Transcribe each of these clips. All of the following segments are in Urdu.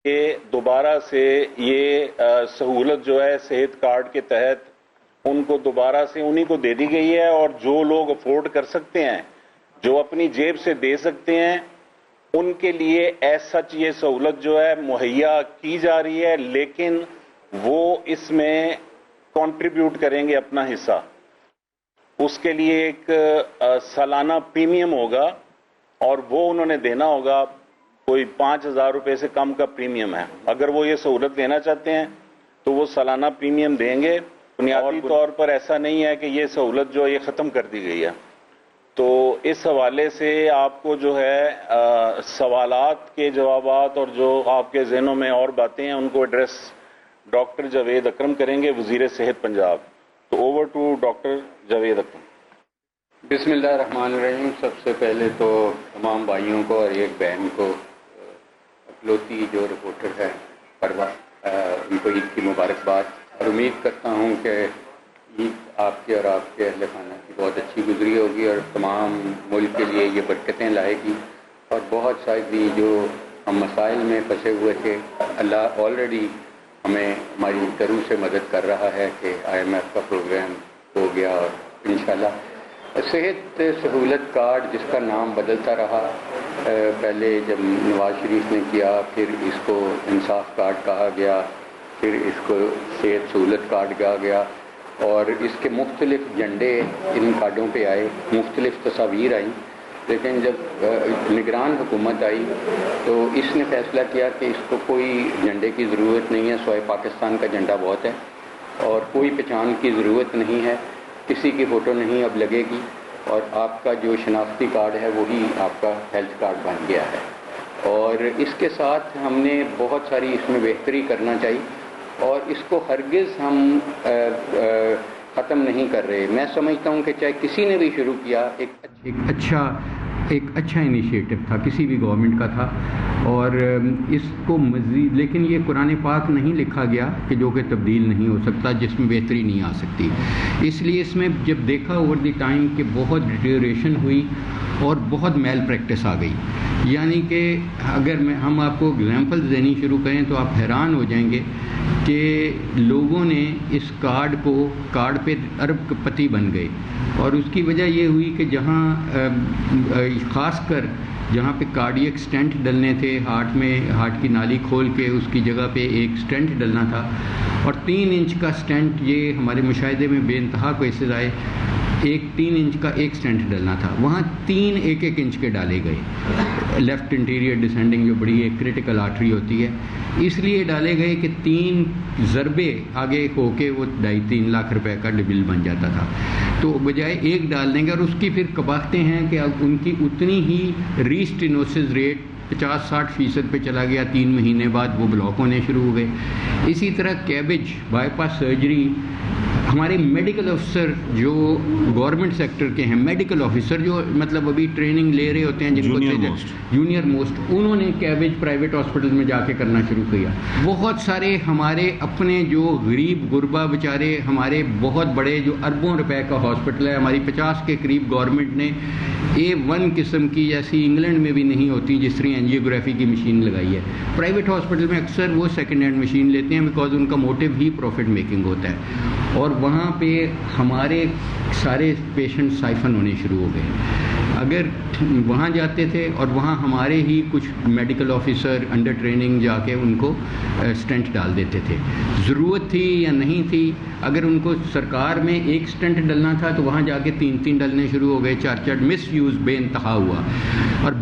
کہ دوبارہ سے یہ سہولت جو ہے صحت کارڈ کے تحت ان کو دوبارہ سے انہی کو دے دی گئی ہے، اور جو لوگ افورڈ کر سکتے ہیں، جو اپنی جیب سے دے سکتے ہیں، ان کے لیے ایز سچ یہ سہولت جو ہے مہیا کی جا رہی ہے، لیکن وہ اس میں کنٹریبیوٹ کریں گے اپنا حصہ۔ اس کے لیے ایک سالانہ پریمیم ہوگا اور وہ انہوں نے دینا ہوگا، کوئی 5,000 روپے سے کم کا پریمیم ہے۔ اگر وہ یہ سہولت لینا چاہتے ہیں تو وہ سالانہ پریمیم دیں گے۔ بنیادی طور پر ایسا نہیں ہے کہ یہ سہولت جو ہے یہ ختم کر دی گئی ہے۔ تو اس حوالے سے آپ کو جو ہے سوالات کے جوابات اور جو آپ کے ذہنوں میں اور باتیں ہیں ان کو ایڈریس ڈاکٹر جاوید اکرم کریں گے، وزیر صحت پنجاب۔ تو اوور ٹو ڈاکٹر جاوید اکرم۔ بسم اللہ الرحمن الرحیم۔ سب سے پہلے تو تمام بھائیوں کو اور ایک بہن کو، اکلوتی جو رپورٹر ہے پروا، ان کو عید کی مبارکباد، اور امید کرتا ہوں کہ عید آپ کے اور آپ کے اہل خانہ کی بہت اچھی گزری ہوگی اور تمام ملک کے لیے یہ برکتیں لائے گی۔ اور بہت ساری جو ہم مسائل میں پھنسے ہوئے تھے، اللہ آلریڈی ہمیں ہماری طرف سے مدد کر رہا ہے کہ IMF کا پروگرام ہو گیا، اور انشاءاللہ صحت سہولت کارڈ جس کا نام بدلتا رہا، پہلے جب نواز شریف نے کیا، پھر اس کو انصاف کارڈ کہا گیا، پھر اس کو صحت سہولت کارڈ کہا گیا، اور اس کے مختلف جھنڈے ان کارڈوں پہ آئے، مختلف تصاویر آئیں۔ لیکن جب نگران حکومت آئی تو اس نے فیصلہ کیا کہ اس کو کوئی جھنڈے کی ضرورت نہیں ہے، سوائے پاکستان کا جھنڈا بہت ہے، اور کوئی پہچان کی ضرورت نہیں ہے، کسی کی فوٹو نہیں اب لگے گی، اور آپ کا جو شناختی کارڈ ہے وہی آپ کا ہیلتھ کارڈ بن گیا ہے۔ اور اس کے ساتھ ہم نے بہت ساری اس میں بہتری کرنا چاہیے، اور اس کو ہرگز ہم ختم نہیں کر رہے۔ میں سمجھتا ہوں کہ چاہے کسی نے بھی شروع کیا، ایک اچھا انیشیٹو تھا، کسی بھی گورنمنٹ کا تھا، اور اس کو مزید، لیکن یہ قرآن پاک نہیں لکھا گیا کہ جو کہ تبدیل نہیں ہو سکتا، جس میں بہتری نہیں آ سکتی۔ اس لیے اس میں جب دیکھا اوور دی ٹائم کہ بہت ڈیٹیریشن ہوئی اور بہت میل پریکٹس آ گئی، یعنی کہ اگر ہم آپ کو اگزامپل دینی شروع کریں تو آپ حیران ہو جائیں گے کہ لوگوں نے اس کارڈ پہ ارب پتی بن گئے، اور اس کی وجہ یہ ہوئی کہ جہاں خاص کر جہاں پہ کارڈیک سٹینٹ ڈلنے تھے، ہارٹ کی نالی کھول کے اس کی جگہ پہ ایک سٹینٹ ڈلنا تھا، اور 3 انچ کا سٹینٹ، یہ ہمارے مشاہدے میں بے انتہا کیسز آئے، 3 انچ کا ایک سٹینٹ ڈلنا تھا، وہاں 3 1 انچ کے ڈالے گئے۔ لیفٹ انٹیریئر ڈسینڈنگ جو بڑی ایک کرٹیکل آرٹری ہوتی ہے، اس لیے ڈالے گئے کہ 3 ضربے آگے ہو کے وہ 2.5-3 لاکھ روپے کا ڈبل بن جاتا تھا، تو بجائے ایک ڈال دیں گے، اور اس کی پھر قباحتیں ہیں کہ اب ان کی اتنی ہی ریسٹینوسس ریٹ 50-60% پہ چلا گیا، 3 مہینے بعد وہ بلاک ہونے شروع ہو گئے۔ اسی طرح کیبج بائی پاس سرجری، ہمارے میڈیکل افسر جو گورنمنٹ سیکٹر کے ہیں، میڈیکل آفیسر جو مطلب ابھی ٹریننگ لے رہے ہوتے ہیں، جن کو جونیئر موسٹ، انہوں نے کیبج پرائیویٹ ہاسپٹل میں جا کے کرنا شروع کیا۔ بہت سارے ہمارے اپنے جو غریب غربا بیچارے، ہمارے بہت بڑے جو اربوں روپے کا ہاسپٹل ہے، ہماری 50 کے قریب گورنمنٹ نے A1 قسم کی، جیسی انگلینڈ میں بھی نہیں ہوتی جس طرح اینجیوگرافی کی مشین لگائی ہے۔ پرائیویٹ ہاسپٹل میں اکثر وہ سیکنڈ ہینڈ مشین لیتے ہیں، بیکاز ان کا موٹیو ہی پروفٹ میکنگ ہوتا ہے، اور وہاں پہ ہمارے سارے پیشنٹ سائفن ہونے شروع ہو گئے۔ اگر وہاں جاتے تھے اور وہاں ہمارے ہی کچھ میڈیکل آفیسر انڈر ٹریننگ جا کے ان کو سٹنٹ ڈال دیتے تھے، ضرورت تھی یا نہیں تھی، اگر ان کو سرکار میں ایک سٹنٹ ڈلنا تھا تو وہاں جا کے 3 ڈلنے شروع ہو گئے، 4 مس یوز بے انتہا ہوا، اور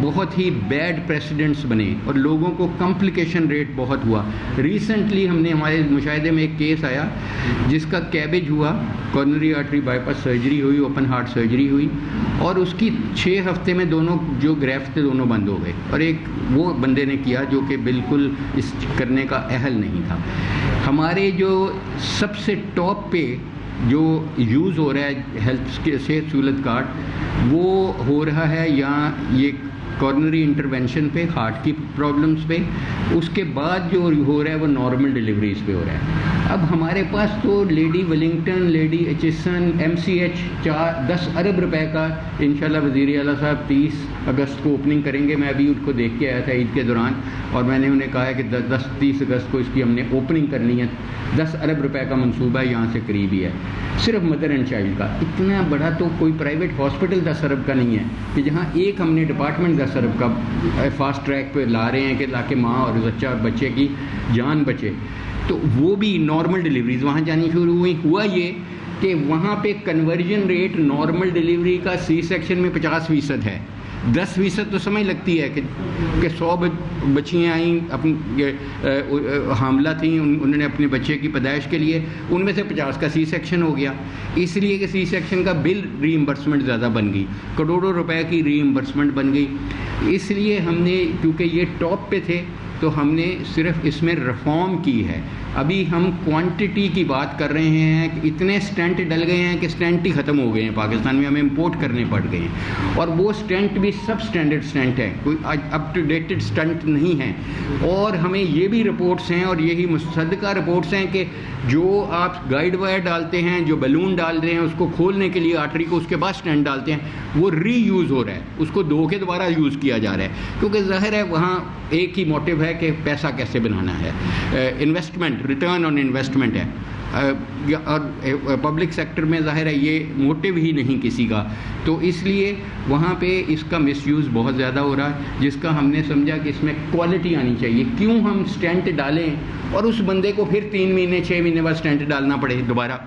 بہت ہی بیڈ پریسیڈنٹس بنے، اور لوگوں کو کمپلیکیشن ریٹ بہت ہوا۔ ریسنٹلی ہم نے ہمارے مشاہدے میں ایک کیس آیا جس کا کیبج ہوا، coronary artery by pass surgery ہوئی، اوپن ہارٹ سرجری ہوئی، اور اس کی 6 ہفتے میں دونوں جو گریفٹ تھے دونوں بند ہو گئے، اور ایک وہ بندے نے کیا جو کہ بالکل اس کرنے کا اہل نہیں تھا۔ ہمارے جو سب سے ٹاپ پہ جو یوز ہو رہا ہے ہیلتھ کے صحت سہولت کارڈ، وہ ہو رہا ہے یا یہ کارنری انٹرونشن پہ، ہارٹ کی پرابلمس پہ، اس کے بعد جو ہو رہا ہے وہ نارمل ڈلیوریز پہ ہو رہا ہے. اب ہمارے پاس تو lady Wellington, lady Aitchison, MCH 10 ارب روپے کا انشاءاللہ وزیر اعلیٰ صاحب 30 اگست کو اوپننگ کریں گے. میں ابھی ان کو دیکھ کے آیا تھا عید کے دوران، اور میں نے انہیں کہا ہے کہ 30 اگست کو اس کی ہم نے اوپننگ کرنی ہے. 10 ارب روپے کا منصوبہ ہے، یہاں سے قریب ہی ہے صرف مدر اینڈ چائلڈ کا. اتنا بڑا تو کوئی پرائیویٹ ہاسپٹل 10 ارب کا نہیں ہے کہ جہاں ایک ہم نے ڈپارٹمنٹ 10 ارب کا فاسٹ ٹریک پہ لا رہے ہیں کہ تاکہ ماں اور بچے کی جان بچے. تو وہ بھی نارمل ڈلیوریز وہاں جانی شروع ہوئی. ہوا یہ کہ وہاں پہ کنورژن ریٹ نارمل ڈلیوری کا سی سیکشن میں 50% ہے. 10% تو سمجھ لگتی ہے کہ 100 بچیاں آئیں اپنی حاملہ تھیں، انہوں نے اپنے بچے کی پیدائش کے لیے، ان میں سے 50 کا سی سیکشن ہو گیا. اس لیے کہ سی سیکشن کا بل ری ایمبرسمنٹ زیادہ بن گئی، کروڑوں روپے کی ری ایمبرسمنٹ بن گئی. اس لیے ہم نے، کیونکہ یہ ٹاپ پہ تھے، تو ہم نے صرف اس میں ریفارم کی ہے. ابھی ہم کوانٹٹی کی بات کر رہے ہیں کہ اتنے اسٹینٹ ڈل گئے ہیں کہ اسٹینٹ ہی ختم ہو گئے ہیں پاکستان میں، ہمیں امپورٹ کرنے پڑ گئے ہیں. اور وہ اسٹینٹ بھی سب اسٹینڈرڈ اسٹینٹ ہے، کوئی اپ ٹو ڈیٹڈ اسٹینٹ نہیں ہے. اور ہمیں یہ بھی رپورٹس ہیں اور یہی مصدقہ رپورٹس ہیں کہ جو آپ گائیڈ وائر ڈالتے ہیں، جو بیلون ڈال رہے ہیں اس کو کھولنے کے لیے آرٹری کو، اس کے بعد اسٹینٹ ڈالتے ہیں، وہ ری یوز ہو رہا ہے، اس کو دھو کے دوبارہ یوز کیا جا رہا ہے. کیونکہ ظاہر ہے وہاں ایک ہی موٹیو ہے کہ پیسہ کیسے بنانا ہے، انویسٹمنٹ، ریٹرن آن انویسٹمنٹ ہے. اور پبلک سیکٹر میں ظاہر ہے یہ موٹیو ہی نہیں کسی کا. تو اس لیے وہاں پہ اس کا مس یوز بہت زیادہ ہو رہا ہے، جس کا ہم نے سمجھا کہ اس میں کوالٹی آنی چاہیے. کیوں ہم اسٹینٹ ڈالیں اور اس بندے کو پھر 3 مہینے 6 مہینے بعد اسٹینٹ ڈالنا پڑے دوبارہ؟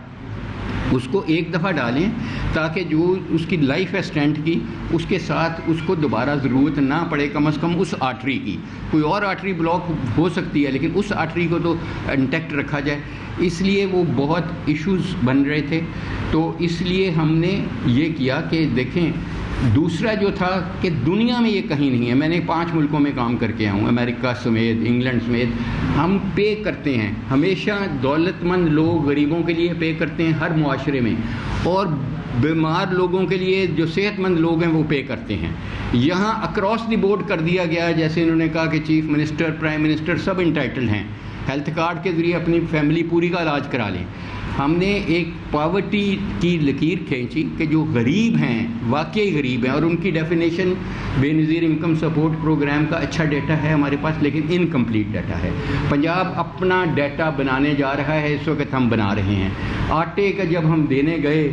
اس کو ایک دفعہ ڈالیں تاکہ جو اس کی لائف ہے اسٹینٹ کی، اس کے ساتھ اس کو دوبارہ ضرورت نہ پڑے، کم از کم اس آرٹری کی. کوئی اور آرٹری بلاک ہو سکتی ہے لیکن اس آرٹری کو تو انٹیکٹ رکھا جائے. اس لیے وہ بہت ایشوز بن رہے تھے. تو اس لیے ہم نے یہ کیا کہ دیکھیں، دوسرا جو تھا کہ دنیا میں یہ کہیں نہیں ہے. میں نے 5 ملکوں میں کام کر کے آیا ہوں، امریکہ سمیت، انگلینڈ سمیت. ہم پے کرتے ہیں ہمیشہ، دولت مند لوگ غریبوں کے لیے پے کرتے ہیں ہر معاشرے میں، اور بیمار لوگوں کے لیے جو صحت مند لوگ ہیں وہ پے کرتے ہیں. یہاں اکراس دی بورڈ کر دیا گیا ہے، جیسے انہوں نے کہا کہ چیف منسٹر، پرائم منسٹر سب انٹائٹل ہیں، ہیلتھ کارڈ کے ذریعے اپنی فیملی پوری کا علاج کرا لیں. ہم نے ایک پاورٹی کی لکیر کھینچی کہ جو غریب ہیں، واقعی غریب ہیں، اور ان کی ڈیفینیشن بے نظیر انکم سپورٹ پروگرام کا اچھا ڈیٹا ہے ہمارے پاس، لیکن انکمپلیٹ ڈیٹا ہے. پنجاب اپنا ڈیٹا بنانے جا رہا ہے، اس وقت ہم بنا رہے ہیں. آٹے کا جب ہم دینے گئے،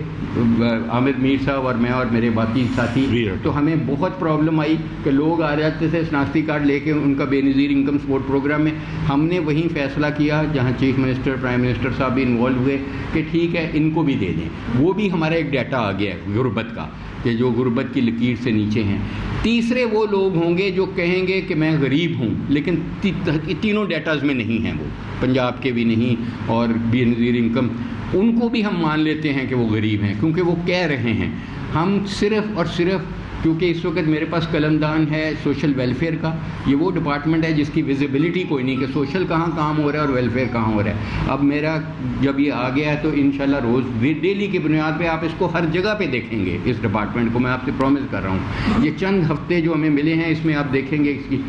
عامر میر صاحب اور میں اور میرے باقی ساتھی، تو ہمیں بہت پرابلم آئی کہ لوگ آ جاتے تھے شناختی کارڈ لے کے ان کا بے نظیر انکم سپورٹ پروگرام میں. ہم نے وہیں فیصلہ کیا جہاں چیف منسٹر، پرائم منسٹر صاحب بھی انوالو ہوئے کہ ٹھیک ہے ان کو بھی دے دیں. وہ بھی ہمارا ایک ڈیٹا آ گیا ہے غربت کا، کہ جو غربت کی لکیر سے نیچے ہیں. تیسرے وہ لوگ ہوں گے جو کہیں گے کہ میں غریب ہوں، لیکن تینوں ڈیٹاز میں نہیں ہیں، وہ پنجاب کے بھی نہیں اور بے نظیر انکم، ان کو بھی ہم مان لیتے ہیں کہ وہ غریب ہیں کیونکہ وہ کہہ رہے ہیں. ہم صرف اور صرف، کیونکہ اس وقت میرے پاس قلمدان ہے سوشل ویلفیئر کا، یہ وہ ڈپارٹمنٹ ہے جس کی ویزیبلٹی کوئی نہیں کہ سوشل کہاں کام ہو رہا ہے اور ویلفیئر کہاں ہو رہا ہے. اب میرا جب یہ آ گیا ہے تو انشاءاللہ روز ڈیلی کی بنیاد پہ آپ اس کو ہر جگہ پہ دیکھیں گے. اس ڈپارٹمنٹ کو میں آپ سے پرومس کر رہا ہوں، یہ چند ہفتے جو ہمیں ملے ہیں اس میں آپ دیکھیں گے اس کی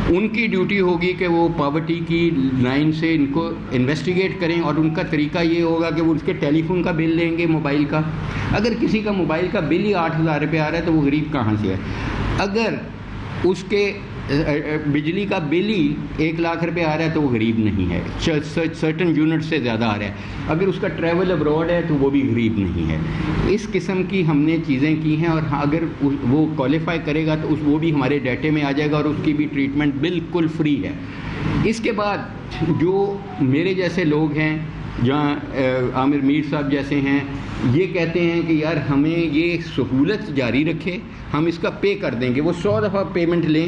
ان کی ڈیوٹی ہوگی کہ وہ پاورٹی کی لائن سے ان کو انویسٹیگیٹ کریں. اور ان کا طریقہ یہ ہوگا کہ وہ اس کے ٹیلی فون کا بل لیں گے، موبائل کا. اگر کسی کا موبائل کا بل ہی 8,000 روپے آ رہا ہے تو وہ غریب کہاں سے ہے؟ اگر اس کے بجلی کا بل ہی 1,00,000 روپے آ رہا ہے تو وہ غریب نہیں ہے، سرٹن یونٹ سے زیادہ آ رہا ہے. اگر اس کا ٹریول ابراڈ ہے تو وہ بھی غریب نہیں ہے. اس قسم کی ہم نے چیزیں کی ہیں، اور اگر وہ کوالیفائی کرے گا تو وہ بھی ہمارے ڈیٹے میں آ جائے گا، اور اس کی بھی ٹریٹمنٹ بالکل فری ہے. اس کے بعد جو میرے جیسے لوگ ہیں، جہاں عامر میر صاحب جیسے ہیں، یہ کہتے ہیں کہ یار ہمیں یہ سہولت جاری رکھے، ہم اس کا پے کر دیں گے. وہ 100 دفعہ پیمنٹ لیں،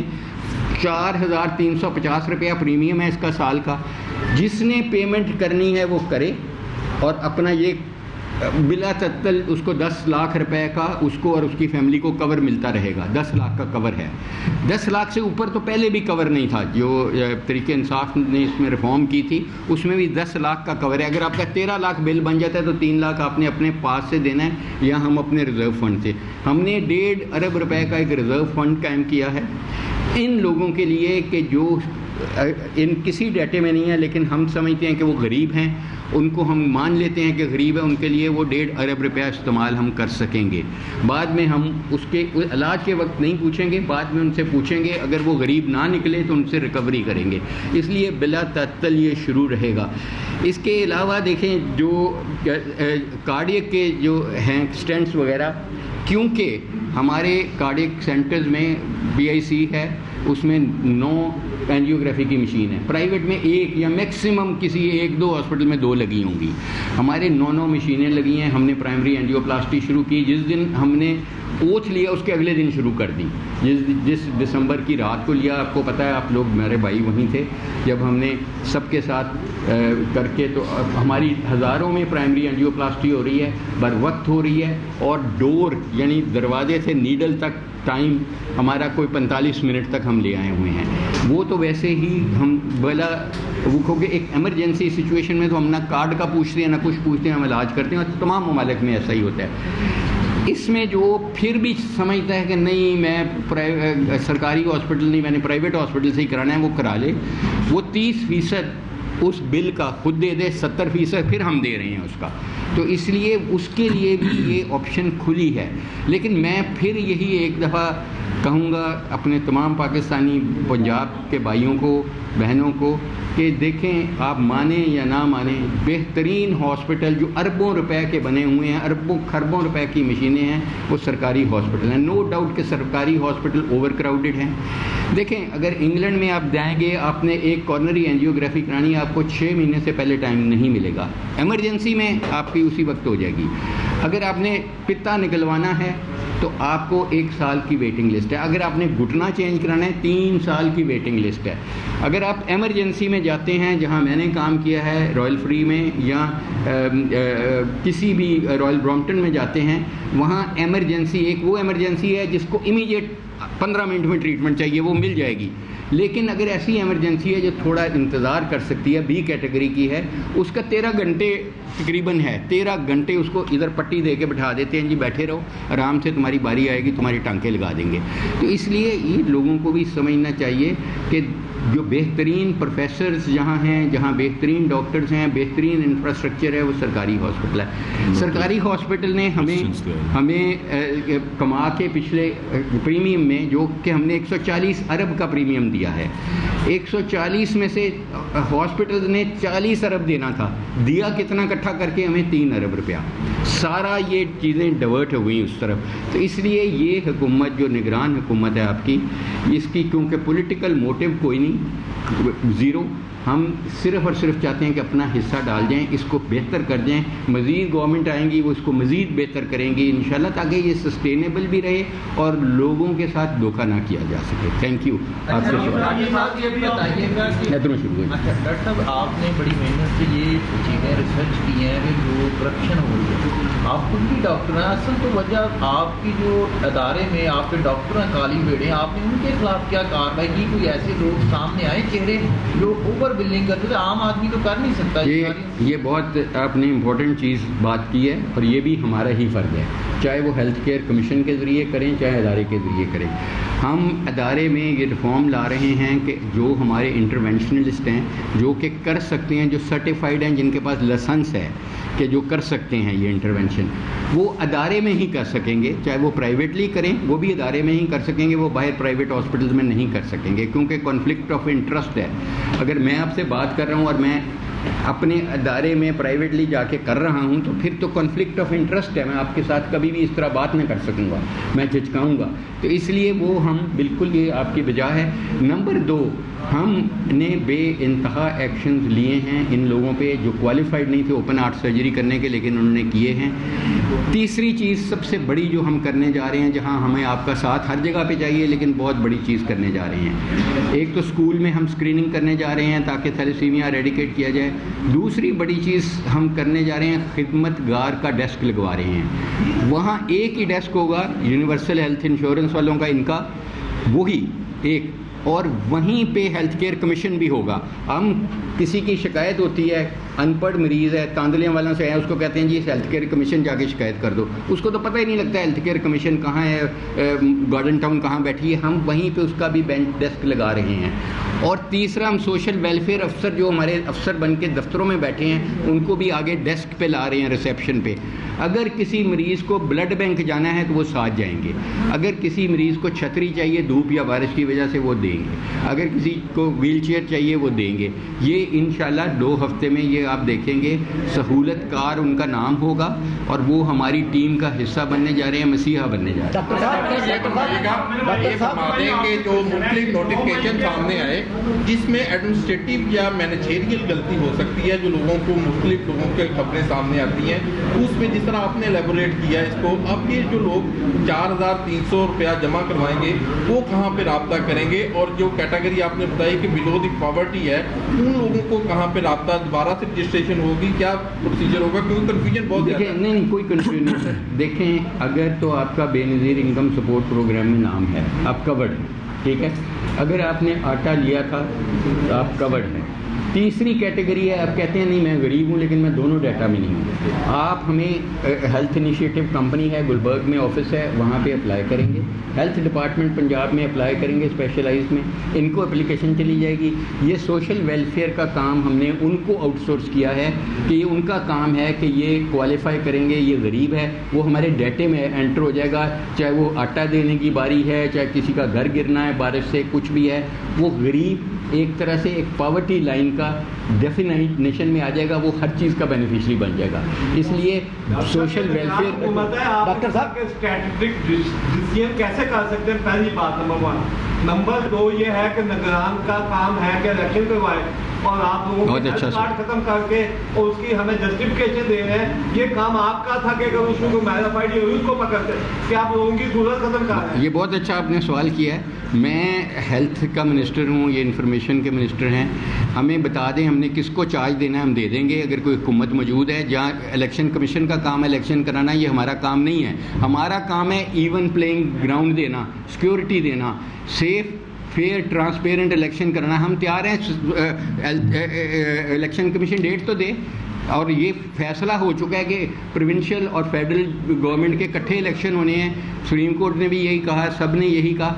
4,350 روپیہ پریمیم ہے اس کا سال کا. جس نے پیمنٹ کرنی ہے وہ کرے، اور اپنا یہ بلا تعطل اس کو 10 لاکھ روپے کا اس کو اور اس کی فیملی کو کور ملتا رہے گا. 10 لاکھ کا کور ہے. 10 لاکھ سے اوپر تو پہلے بھی کور نہیں تھا. جو تحریک انصاف نے اس میں ریفارم کی تھی اس میں بھی 10 لاکھ کا کور ہے. اگر آپ کا 13 لاکھ بل بن جاتا ہے تو 3 لاکھ آپ نے اپنے پاس سے دینا ہے یا ہم اپنے ریزرو فنڈ سے. ہم نے 1.5 ارب روپے کا ایک ریزرو فنڈ قائم کیا ہے ان لوگوں کے لیے کہ جو ان کسی ڈیٹے میں نہیں ہے، لیکن ہم سمجھتے ہیں کہ وہ غریب ہیں، ان کو ہم مان لیتے ہیں کہ غریب ہے، ان کے لیے وہ 1.5 ارب روپیہ استعمال ہم کر سکیں گے۔ بعد میں ہم اس کے علاج کے وقت نہیں پوچھیں گے، بعد میں ان سے پوچھیں گے، اگر وہ غریب نہ نکلے تو ان سے ریکوری کریں گے، اس لیے بلا تعطل یہ شروع رہے گا۔ اس کے علاوہ دیکھیں جو کارڈیک کے جو ہیں اسٹینٹس وغیرہ، کیونکہ ہمارے کارڈیک سینٹرز میں BIC ہے، اس میں 9 اینجیوگرافی کی مشین ہے، پرائیویٹ میں 1 یا میکسیمم کسی 1-2 ہاسپٹل میں 2 لگی ہوں گی، ہمارے 9 مشینیں لگی ہیں۔ ہم نے پرائمری اینجیوپلاسٹی شروع کی، جس دن ہم نے اوتھ لیا اس کے اگلے دن شروع کر دی، جس دسمبر کی رات کو لیا۔ آپ کو پتہ ہے، آپ لوگ میرے بھائی وہیں تھے جب ہم نے سب کے ساتھ کر کے، تو ہماری ہزاروں میں پرائمری اینجیوپلاسٹی ہو رہی ہے، بر وقت ہو رہی ہے، اور ڈور یعنی دروازے سے نیڈل تک ٹائم ہمارا کوئی 45 منٹ تک ہم لے آئے ہوئے ہیں۔ وہ تو ویسے ہی ہم بلا وہ کیونکہ ایک ایمرجنسی سچویشن میں تو ہم نہ کارڈ کا پوچھتے ہیں نہ کچھ پوچھتے ہیں، ہم علاج کرتے ہیں، اور تمام ممالک میں ایسا ہی ہوتا ہے۔ اس میں جو پھر بھی سمجھتا ہے کہ نہیں میں سرکاری ہاسپٹل نہیں، میں نے پرائیویٹ ہاسپٹل سے ہی کرانا ہے، وہ کرا لے، وہ 30% اس بل کا خود دے دے، 70% پھر ہم دے رہے ہیں اس کا، تو اس لیے اس کے لیے بھی یہ آپشن کھلی ہے۔ لیکن میں پھر یہی ایک دفعہ کہوں گا اپنے تمام پاکستانی پنجاب کے بھائیوں کو بہنوں کو کہ دیکھیں، آپ مانیں یا نہ مانیں، بہترین ہاسپٹل جو اربوں روپے کے بنے ہوئے ہیں، اربوں خربوں روپے کی مشینیں ہیں، وہ سرکاری ہاسپٹل ہیں۔ نو ڈاؤٹ کہ سرکاری ہاسپٹل اوور کراؤڈڈ ہیں۔ دیکھیں، اگر انگلینڈ میں آپ جائیں گے، آپ نے ایک کارنری اینجیوگرافی کرانی ہے، آپ کو 6 مہینے سے پہلے ٹائم نہیں ملے گا، ایمرجنسی میں آپ کی اسی وقت ہو جائے گی۔ اگر آپ نے پتا نکلوانا ہے تو آپ کو 1 سال کی ویٹنگ لسٹ ہے، اگر آپ نے گھٹنا چینج کرانا ہے 3 سال کی ویٹنگ لسٹ ہے۔ اگر آپ ایمرجنسی میں جاتے ہیں، جہاں میں نے کام کیا ہے رائل فری میں یا کسی بھی رائل برامپٹن میں جاتے ہیں، وہاں ایمرجنسی ایک وہ ایمرجنسی ہے جس کو امیڈیٹ 15 منٹ میں ٹریٹمنٹ چاہیے، وہ مل جائے گی۔ لیکن اگر ایسی ایمرجنسی ہے جو تھوڑا انتظار کر سکتی ہے، B کیٹیگری کی ہے، اس کا 13 گھنٹے تقریباً ہے، 13 گھنٹے اس کو ادھر پٹی دے کے بٹھا دیتے ہیں، جی بیٹھے رہو آرام سے، تمہاری باری آئے گی، تمہاری ٹانکیں لگا دیں گے۔ تو اس لیے یہ لوگوں کو بھی سمجھنا چاہیے کہ جو بہترین پروفیسرز جہاں ہیں، جہاں بہترین ڈاکٹرز ہیں، بہترین انفراسٹرکچر ہے، وہ سرکاری ہاسپٹل ہے۔ سرکاری ہاسپٹل نے ہمیں کما کے پچھلے پریمیم میں، جو کہ ہم نے 140 ارب کا پریمیم دیا ہے، 140 میں سے ہاسپٹل نے 40 ارب دینا تھا، دیا کتنا اکٹھا کر کے؟ ہمیں 3 ارب روپیہ۔ سارا یہ چیزیں ڈیورٹ ہو گئیں اس طرف۔ تو اس لیے یہ حکومت جو نگران حکومت ہے آپ کی، اس کی کیونکہ پولیٹیکل موٹیو کوئی نہیں، زیرو، ہم صرف اور صرف چاہتے ہیں کہ اپنا حصہ ڈال جائیں، اس کو بہتر کر جائیں۔ مزید گورنمنٹ آئیں گی، وہ اس کو مزید بہتر کریں گی انشاءاللہ، تاکہ یہ سسٹینیبل بھی رہے اور لوگوں کے ساتھ دھوکہ نہ کیا جا سکے۔ Thank you. آپ سے ادھروں شروع ہوئی۔ ڈاکٹر صاحب، آپ نے بڑی محنت سے یہ چیزیں ریسرچ کی ہیں کہ جو کرپشن ہو رہی ہے، آپ خود بھی ڈاکٹر ہیں، اصل تو وجہ آپ کی جو ادارے میں آپ کے ڈاکٹر ہیں کالی بیڑے، آپ نے ان کے خلاف کیا کارروائی کی؟ کوئی ایسے لوگ سامنے آئے چہرے جو اوور بلنگ کرتے تھے؟ عام آدمی تو کر نہیں سکتا۔ یہ بہت آپ نے امپورٹنٹ چیز بات کی ہے، اور یہ بھی ہمارا ہی فرض ہے، چاہے وہ ہیلتھ کیئر کمیشن کے ذریعے کریں، چاہے ادارے کے ذریعے کریں۔ ہم ادارے میں یہ ریفارم لا رہے ہیں کہ جو ہمارے انٹرونشنلسٹ ہیں، جو کہ کر سکتے ہیں، جو سرٹیفائڈ ہیں، جن کے پاس لائسنس ہے کہ جو کر سکتے ہیں یہ انٹرونشن، وہ ادارے میں ہی کر سکیں گے، چاہے وہ پرائیویٹلی کریں، وہ بھی ادارے میں ہی کر سکیں گے، وہ باہر پرائیویٹ ہاسپٹلز میں نہیں کر سکیں گے، کیونکہ کانفلکٹ آف انٹرسٹ ہے۔ اگر میں آپ سے بات کر رہا ہوں اور میں اپنے ادارے میں پرائیویٹلی جا کے کر رہا ہوں، تو پھر تو کنفلکٹ آف انٹرسٹ ہے، میں آپ کے ساتھ کبھی بھی اس طرح بات نہ کر سکوں گا، میں جھجکاؤں گا۔ تو اس لیے وہ ہم بالکل یہ آپ کی بجا ہے۔ نمبر 2، ہم نے بے انتہا ایکشنز لیے ہیں ان لوگوں پہ جو کوالیفائڈ نہیں تھے اوپن ہارٹ سرجری کرنے کے، لیکن انہوں نے کیے ہیں۔ تیسری چیز سب سے بڑی جو ہم کرنے جا رہے ہیں، جہاں ہمیں آپ کا ساتھ ہر جگہ پہ چاہیے، لیکن بہت بڑی چیز کرنے جا رہے ہیں، ایک تو اسکول میں ہم اسکریننگ کرنے جا رہے ہیں تاکہ تھیلیسیمیا ایریڈیکیٹ کیا جائے۔ دوسری بڑی چیز ہم کرنے جا رہے ہیں، خدمت گار کا ڈیسک لگوا رہے ہیں، وہاں ایک ہی ڈیسک ہوگا یونیورسل ہیلتھ انشورنس والوں کا، ان کا وہی ایک، اور وہیں پہ ہیلتھ کیئر کمیشن بھی ہوگا. ہم کسی کی شکایت ہوتی ہے, ان پڑھ مریض ہے, تاندلیاں والوں سے ہے, اس کو کہتے ہیں جی ہیلتھ کیئر کمیشن جا کے شکایت کر دو. اس کو تو پتہ ہی نہیں لگتا ہیلتھ کیئر کمیشن کہاں ہے, گارڈن ٹاؤن کہاں بیٹھی ہے. ہم وہیں پہ اس کا بھی بینچ ڈیسک لگا رہے ہیں. اور تیسرا, ہم سوشل ویلفیئر افسر جو ہمارے افسر بن کے دفتروں میں بیٹھے ہیں ان کو بھی آگے ڈیسک پہ لا رہے ہیں, ریسیپشن پہ. اگر کسی مریض کو بلڈ بینک جانا ہے تو وہ ساتھ جائیں گے. اگر کسی مریض کو چھتری چاہیے دھوپ یا بارش کی وجہ سے وہ دیں گے. اگر کسی کو ویل چیئر چاہیے وہ دیں گے. یہ انشاءاللہ 2 ہفتے میں یہ آپ دیکھیں گے سہولت کار ان کا نام ہوگا اور وہ ہماری ٹیم کا حصہ بننے جا رہے ہیں, مسیحا بننے جا رہے ہیں. یہ فرما دیں کہ جو مختلف نوٹیفکیشن سامنے آئے جس میں ایڈمنسٹریٹو یا مینیجریل غلطی ہو سکتی ہے, جو لوگوں کو مختلف لوگوں کے خبریں سامنے آتی ہیں, اس میں جس طرح آپ نے ایلیبوریٹ کیا اس کو, اب یہ جو لوگ 4,300 روپیہ جمع کروائیں گے وہ کہاں پہ رابطہ کریں گے, اور جو کیٹیگری آپ نے بتائی کہ بلو دی پاورٹی ہے ان لوگوں کو کہاں پہ رابطہ, دوبارہ سے رجسٹریشن ہوگی, کیا پروسیجر ہوگا, کیونکہ کنفیوژن بہت زیادہ ہے. نہیں کوئی کنفیوژن نہیں سر. دیکھیں اگر تو آپ کا بے نظیر انکم سپورٹ پروگرام میں نام ہے, آپ کورڈ ہیں, ٹھیک ہے. اگر آپ نے آٹا لیا تھا تو آپ کورڈ ہیں. تیسری کیٹیگری ہے, آپ کہتے ہیں نہیں میں غریب ہوں لیکن میں دونوں ڈیٹا میں نہیں ہوں. آپ ہمیں ہیلتھ انیشیٹو کمپنی ہے, گلبرگ میں آفس ہے, وہاں پہ اپلائی کریں گے. ہیلتھ ڈپارٹمنٹ پنجاب میں اپلائی کریں گے اسپیشلائز میں, ان کو اپلیکیشن چلی جائے گی. یہ سوشل ویلفیئر کا کام ہم نے ان کو آؤٹ سورس کیا ہے کہ یہ ان کا کام ہے کہ یہ کوالیفائی کریں گے, یہ غریب ہے, وہ ہمارے ڈیٹے میں انٹر ہو جائے گا. چاہے وہ آٹا دینے کی باری ہے, چاہے کسی کا گھر گرنا ہے بارش سے, کچھ بھی ہے, وہ غریب ایک طرح سے ایک پاورٹی لائن کا ڈیفینیشن میں آ جائے گا, وہ ہر چیز کا بینیفیشری بن جائے گا. اس لیے سوشل ویلفیئر ڈاکٹر صاحب اسٹریٹجک ڈیسیژن کیسے کر سکتے ہیں, پہلی بات نمبر 1. نمبر 2 یہ ہے کہ نگران کا کام ہے کہ الیکشن کروائے اور آپ لوگوں کو ہیلتھ کارڈ ختم کر کے اور اس کی ہمیں جسٹیفکیشن دے رہے ہیں. یہ کام آپ کا تھا کہ اگر اس کو میرافائڈ ہوئی اس کو پکڑتے کہ آپ لوگوں کی ضرورت ختم کر رہے ہیں. یہ بہت اچھا آپ نے سوال کیا ہے. میں ہیلتھ کا منسٹر ہوں, یہ انفارمیشن کے منسٹر ہیں. ہمیں بتا دیں ہم نے کس کو چارج دینا ہے, ہم دے دیں گے. اگر کوئی حکومت موجود ہے, جہاں الیکشن کمیشن کا کام ہے الیکشن کرانا, یہ ہمارا کام نہیں ہے. ہمارا کام ہے ایون پلینگ گراؤنڈ دینا, سیکورٹی دینا, سیف فیئر ٹرانسپیرنٹ الیکشن کرنا. ہم تیار ہیں, الیکشن کمیشن ڈیٹ تو دے. اور یہ فیصلہ ہو چکا ہے کہ پروونشل اور فیڈرل گورنمنٹ کے اکٹھے الیکشن ہونے ہیں. سپریم کورٹ نے بھی یہی کہا, سب نے یہی کہا.